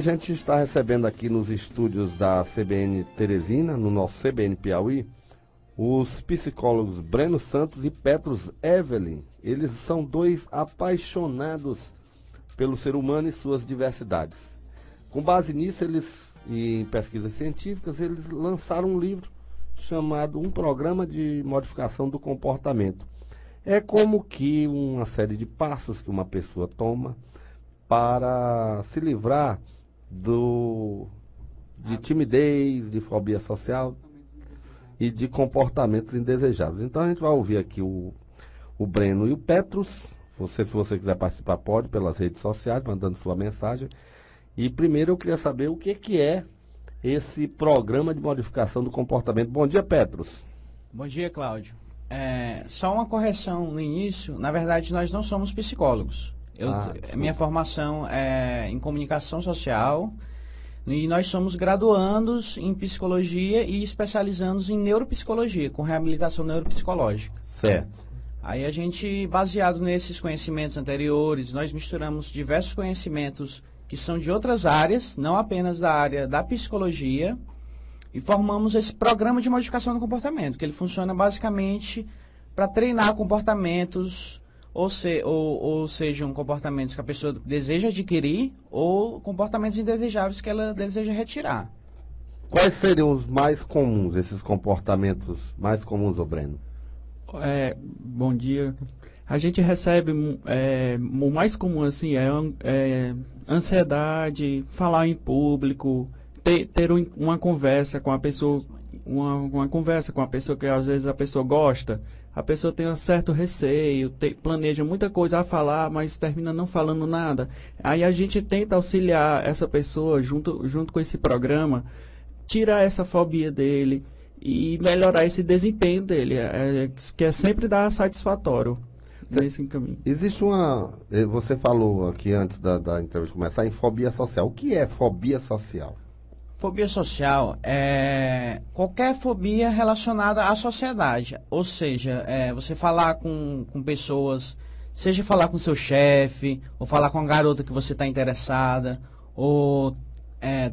gente está recebendo aqui nos estúdios da CBN Teresina, no nosso CBN Piauí, os psicólogos Breno Santos e Petros Evelyn. Eles são dois apaixonados pelo ser humano e suas diversidades. Com base nisso, e em pesquisas científicas, eles lançaram um livro chamado Um Programa de Modificação do Comportamento. É como que uma série de passos que uma pessoa toma para se livrar de timidez, de fobia social e de comportamentos indesejáveis. Então a gente vai ouvir aqui o Breno e o Petros. Se você quiser participar, pode pelas redes sociais, mandando sua mensagem. E primeiro eu queria saber o que é esse programa de modificação do comportamento. Bom dia, Petros. Bom dia, Cláudio. Só uma correção no início. Na verdade, nós não somos psicólogos. Minha formação é em comunicação social e nós somos graduandos em psicologia e especializandos em neuropsicologia, com reabilitação neuropsicológica. Certo. Aí a gente, baseado nesses conhecimentos anteriores, nós misturamos diversos conhecimentos que são de outras áreas, não apenas da área da psicologia, e formamos esse programa de modificação do comportamento, que ele funciona basicamente para treinar comportamentos, ou sejam comportamentos que a pessoa deseja adquirir, ou comportamentos indesejáveis que ela deseja retirar. Quais seriam os mais comuns, esses comportamentos mais comuns, ô Breno? Bom dia. A gente recebe, o mais comum assim é ansiedade, falar em público, ter uma conversa com a pessoa, uma conversa com a pessoa que às vezes a pessoa gosta, a pessoa tem um certo receio, planeja muita coisa a falar, mas termina não falando nada. Aí a gente tenta auxiliar essa pessoa junto com esse programa, tirar essa fobia dele e melhorar esse desempenho dele, que é sempre dar satisfatório nesse caminho. Existe você falou aqui antes da entrevista começar em fobia social. O que é fobia social? Fobia social é qualquer fobia relacionada à sociedade, ou seja, você falar com pessoas, seja falar com seu chefe, ou falar com a garota que você está interessada, ou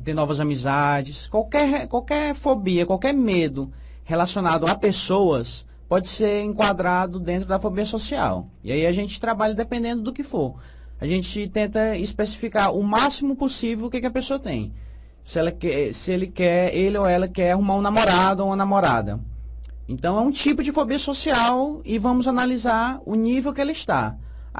ter novas amizades, qualquer fobia, qualquer medo relacionado a pessoas pode ser enquadrado dentro da fobia social. E aí a gente trabalha dependendo do que for. A gente tenta especificar o máximo possível o que a pessoa tem. Se ele ou ela quer arrumar um namorado ou uma namorada. Então é um tipo de fobia social e vamos analisar o nível que ele está.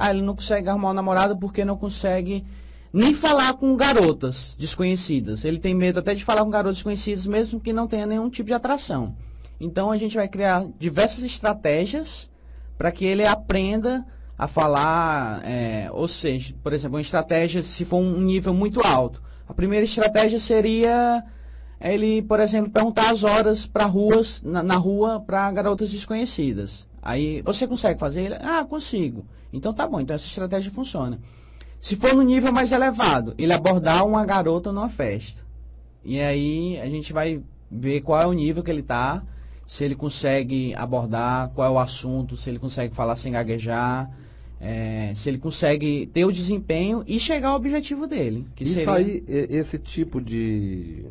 Ele não consegue arrumar um namorado porque não consegue nem falar com garotas desconhecidas. Ele tem medo até de falar com garotas desconhecidas, mesmo que não tenha nenhum tipo de atração. Então a gente vai criar diversas estratégias para que ele aprenda a falar, ou seja, por exemplo, uma estratégia se for um nível muito alto. A primeira estratégia seria ele, por exemplo, perguntar as horas na rua para garotas desconhecidas. Aí, você consegue fazer? Ele, consigo. Então tá bom, então essa estratégia funciona. Se for no nível mais elevado, ele abordar uma garota numa festa. E aí a gente vai ver qual é o nível que ele está, se ele consegue abordar, qual é o assunto, se ele consegue falar sem gaguejar, se ele consegue ter o desempenho e chegar ao objetivo dele. Esse tipo de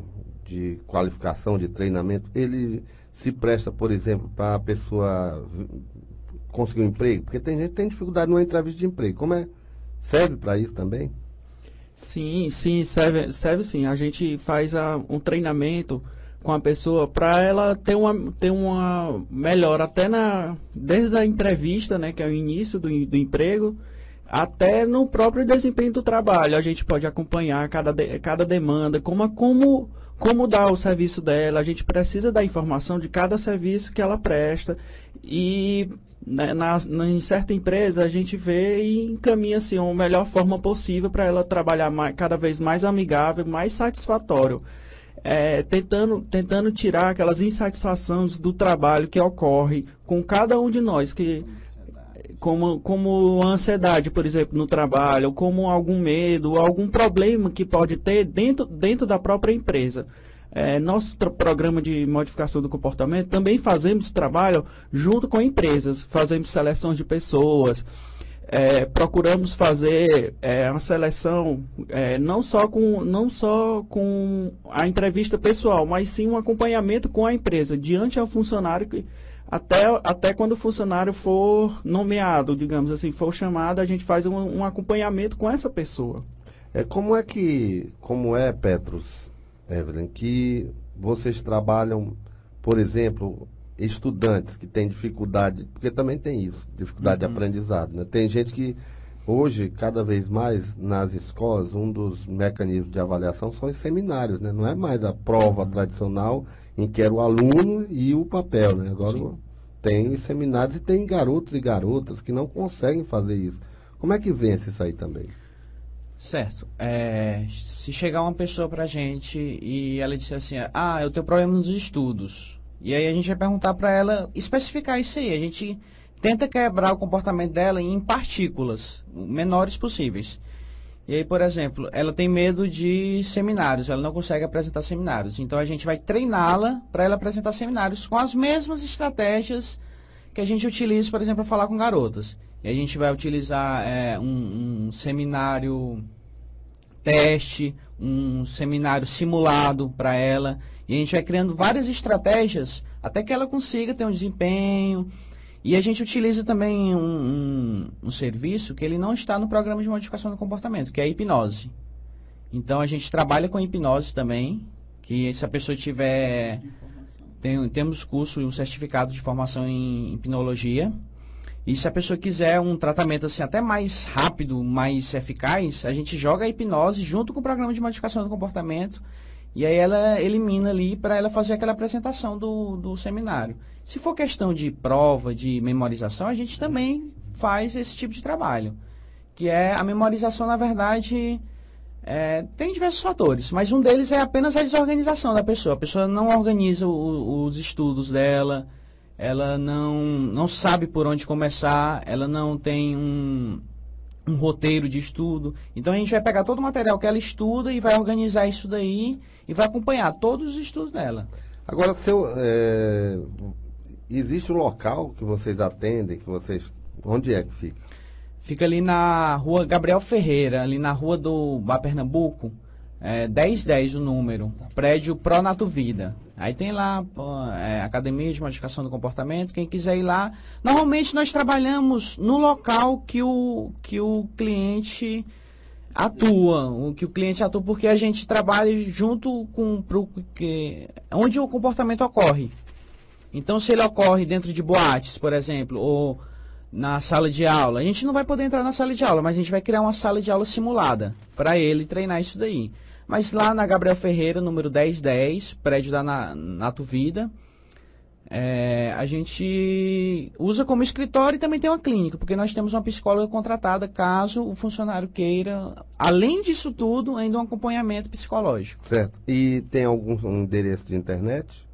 qualificação, de treinamento, ele se presta, por exemplo, para a pessoa conseguir um emprego? Porque tem gente que tem dificuldade numa entrevista de emprego. Serve para isso também? Sim, serve sim. A gente faz um treinamento com a pessoa para ela ter uma melhora até desde a entrevista, né, que é o início do emprego, até no próprio desempenho do trabalho. A gente pode acompanhar cada demanda, como dar o serviço dela. A gente precisa da informação de cada serviço que ela presta e em certa empresa a gente vê e encaminha assim, a melhor forma possível para ela trabalhar cada vez mais amigável, mais satisfatório. Tentando tirar aquelas insatisfações do trabalho que ocorre com cada um de nós, como a ansiedade, por exemplo, no trabalho, ou como algum medo, algum problema que pode ter dentro da própria empresa. Nosso programa de modificação do comportamento também fazemos trabalho junto com empresas, fazemos seleções de pessoas, procuramos fazer uma seleção não só com a entrevista pessoal, mas sim um acompanhamento com a empresa, diante ao funcionário, até quando o funcionário for nomeado, digamos assim, for chamado, a gente faz um acompanhamento com essa pessoa. Como é, Petros, Evelyn, que vocês trabalham, por exemplo, estudantes que têm dificuldade, porque também tem isso, dificuldade de aprendizado, né? Tem gente que hoje, cada vez mais, nas escolas, um dos mecanismos de avaliação são os seminários, né? Não é mais a prova tradicional em que era o aluno e o papel, né? Agora tem os seminários e tem garotos e garotas que não conseguem fazer isso. Como é que vence isso aí também? Certo. Se chegar uma pessoa pra gente e ela disser assim, eu tenho problema nos estudos, e aí a gente vai perguntar para ela especificar isso aí. A gente tenta quebrar o comportamento dela em partículas menores possíveis. E aí, por exemplo, ela tem medo de seminários, ela não consegue apresentar seminários. Então a gente vai treiná-la para ela apresentar seminários com as mesmas estratégias que a gente utiliza, por exemplo, para falar com garotas. E a gente vai utilizar um seminário teste, um seminário simulado para ela. E a gente vai criando várias estratégias até que ela consiga ter um desempenho. E a gente utiliza também um serviço que ele não está no programa de modificação do comportamento, que é a hipnose. Então a gente trabalha com hipnose também, que se a pessoa tiver... Temos curso e um certificado de formação em hipnologia. E se a pessoa quiser um tratamento assim até mais rápido, mais eficaz, a gente joga a hipnose junto com o programa de modificação do comportamento. E aí ela elimina ali para ela fazer aquela apresentação do seminário. Se for questão de prova, de memorização, a gente também faz esse tipo de trabalho. Que é a memorização, na verdade, tem diversos fatores, mas um deles é apenas a desorganização da pessoa. A pessoa não organiza os estudos dela, ela não sabe por onde começar, ela não tem um roteiro de estudo. Então a gente vai pegar todo o material que ela estuda e vai organizar isso daí e vai acompanhar todos os estudos dela. Agora, existe um local que vocês atendem, onde é que fica? Fica ali na rua Gabriel Ferreira, ali na rua do Bar Pernambuco, 1010 o número, prédio Pronato Vida. Aí tem lá Academia de Modificação do Comportamento, quem quiser ir lá. Normalmente nós trabalhamos no local que o cliente atua, porque a gente trabalha junto com onde o comportamento ocorre. Então se ele ocorre dentro de boates, por exemplo, ou na sala de aula, a gente não vai poder entrar na sala de aula, mas a gente vai criar uma sala de aula simulada para ele treinar isso daí. Mas lá na Gabriel Ferreira, número 1010, prédio da Nato Vida, a gente usa como escritório e também tem uma clínica, porque nós temos uma psicóloga contratada caso o funcionário queira, além disso tudo, ainda um acompanhamento psicológico. Certo. E tem algum endereço de internet?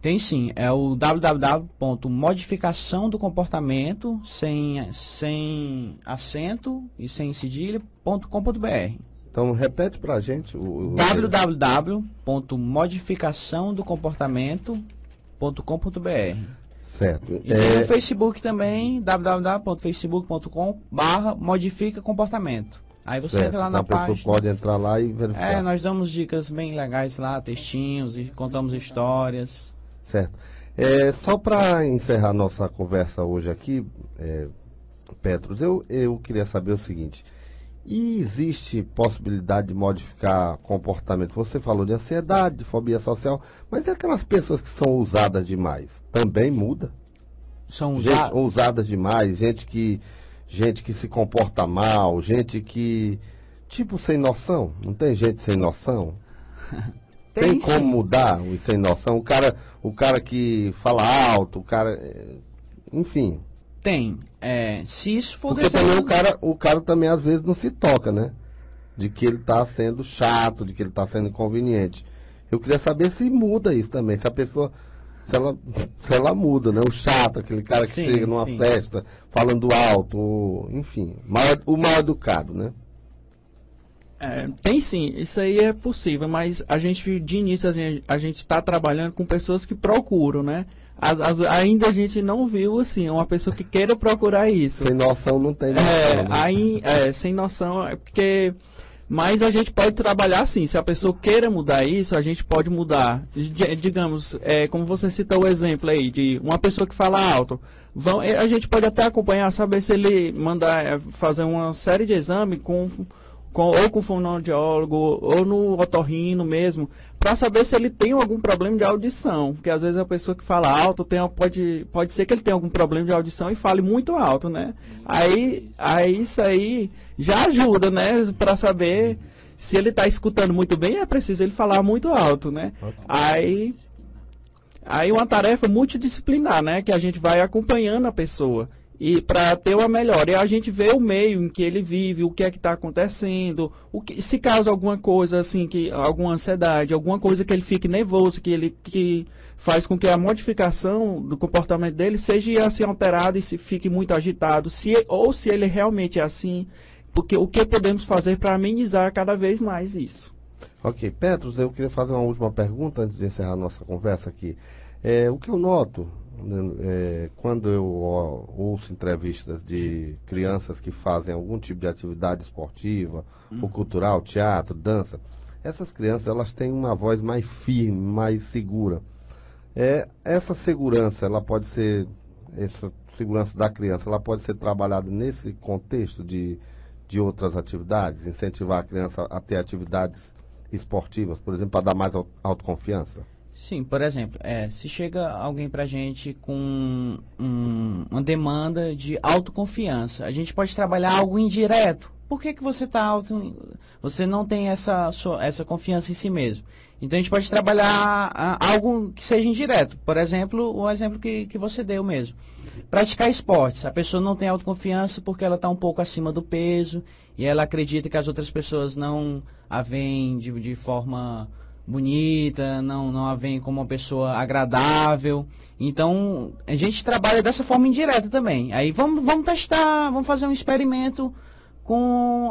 Tem sim, é o www.modificaçãodocomportamento, sem acento e sem cedilha.com.br. Então, repete para a gente o www.modificaçãodocomportamento.com.br. Certo. E tem no Facebook também, www.facebook.com/modificacomportamento. Aí você entra lá na página. A pessoa pode entrar lá e verificar. Nós damos dicas bem legais lá, textinhos, e contamos histórias. Certo. Só para encerrar nossa conversa hoje aqui, Petros, eu queria saber o seguinte. E existe possibilidade de modificar comportamento? Você falou de ansiedade, de fobia social, mas e aquelas pessoas que são ousadas demais? Também muda? São ousadas demais, gente que se comporta mal, gente que... Tipo, sem noção. Não tem gente sem noção? Tem como mudar o sem noção? O cara que fala alto, enfim... Tem. Se isso for porque também o cara também às vezes não se toca, né? De que ele está sendo chato, de que ele está sendo inconveniente. Eu queria saber se muda isso também, se a pessoa, se ela muda, né? O chato, aquele cara que chega numa festa falando alto, enfim, o mal educado, né? Tem sim, isso aí é possível, mas a gente de início a gente está trabalhando com pessoas que procuram, né? ainda a gente não viu, assim, uma pessoa que queira procurar isso. Sem noção não tem noção, né? Sem noção, porque... Mas a gente pode trabalhar assim, se a pessoa queira mudar isso, a gente pode mudar. Digamos, como você citou o exemplo aí, de uma pessoa que fala alto. A gente pode até acompanhar, saber se ele mandar fazer uma série de exames ou com fonoaudiólogo, ou no otorrino mesmo, para saber se ele tem algum problema de audição. Porque às vezes a pessoa que fala alto pode ser que ele tenha algum problema de audição e fale muito alto, né? Aí isso aí já ajuda, né? Para saber se ele está escutando muito bem, é preciso ele falar muito alto, né? Aí uma tarefa multidisciplinar, né? Que a gente vai acompanhando a pessoa. E para ter uma melhora, e a gente vê o meio em que ele vive, o que é que está acontecendo, se causa alguma coisa assim, alguma ansiedade, alguma coisa que ele fique nervoso, que faz com que a modificação do comportamento dele seja assim alterada e se fique muito agitado, ou se ele realmente é assim, porque o que podemos fazer para amenizar cada vez mais isso. Ok, Petros, eu queria fazer uma última pergunta antes de encerrar a nossa conversa aqui. O que eu noto quando eu ouço entrevistas de crianças que fazem algum tipo de atividade esportiva ou cultural, teatro, dança, essas crianças elas têm uma voz mais firme, mais segura. Essa segurança, essa segurança da criança, ela pode ser trabalhada nesse contexto de outras atividades, incentivar a criança a ter atividades esportivas, por exemplo, para dar mais autoconfiança? Sim, por exemplo, se chega alguém pra gente com uma demanda de autoconfiança, a gente pode trabalhar algo indireto. Por que você você não tem essa confiança em si mesmo? Então a gente pode trabalhar algo que seja indireto. Por exemplo, o exemplo que você deu mesmo. Praticar esportes. A pessoa não tem autoconfiança porque ela está um pouco acima do peso e ela acredita que as outras pessoas não a veem de forma bonita, não a veem como uma pessoa agradável. Então, a gente trabalha dessa forma indireta também. Aí vamos testar, vamos fazer um experimento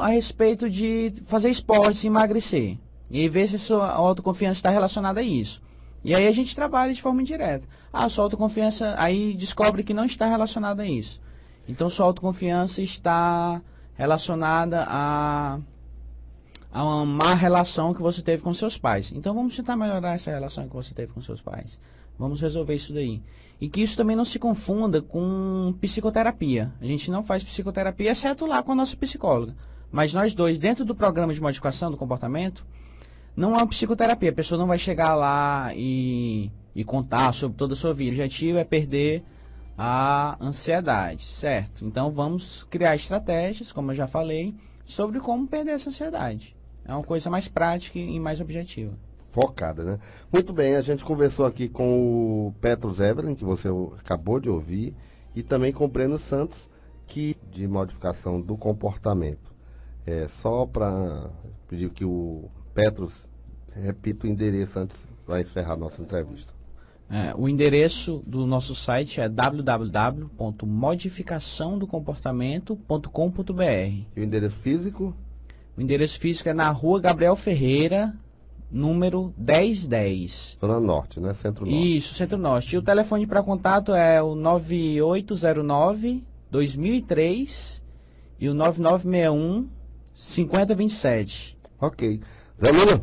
a respeito de fazer esporte, emagrecer. E aí ver se a sua autoconfiança está relacionada a isso. E aí a gente trabalha de forma indireta. Sua autoconfiança, aí descobre que não está relacionada a isso. Então, sua autoconfiança está relacionada a uma má relação que você teve com seus pais. Então vamos tentar melhorar essa relação que você teve com seus pais. Vamos resolver isso daí. E que isso também não se confunda com psicoterapia. A gente não faz psicoterapia, exceto lá com a nossa psicóloga. Mas nós dois, dentro do programa de modificação do comportamento, não é uma psicoterapia. A pessoa não vai chegar lá e contar sobre toda a sua vida. O objetivo é perder a ansiedade, certo? Então vamos criar estratégias, como eu já falei, sobre como perder essa ansiedade. É uma coisa mais prática e mais objetiva. Focada, né? Muito bem, a gente conversou aqui com o Petros Evelyn, que você acabou de ouvir, e também com o Breno Santos, de modificação do comportamento. Só para pedir que o Petros repita o endereço antes de encerrar a nossa entrevista. O endereço do nosso site é www.modificaçãodocomportamento.com.br. E o endereço físico? O endereço físico é na Rua Gabriel Ferreira, número 1010. Zona Norte, né? Centro-Norte. Isso, Centro-Norte. E o telefone para contato é o 9809-2003 e o 9961-5027. Ok. Zé Lula?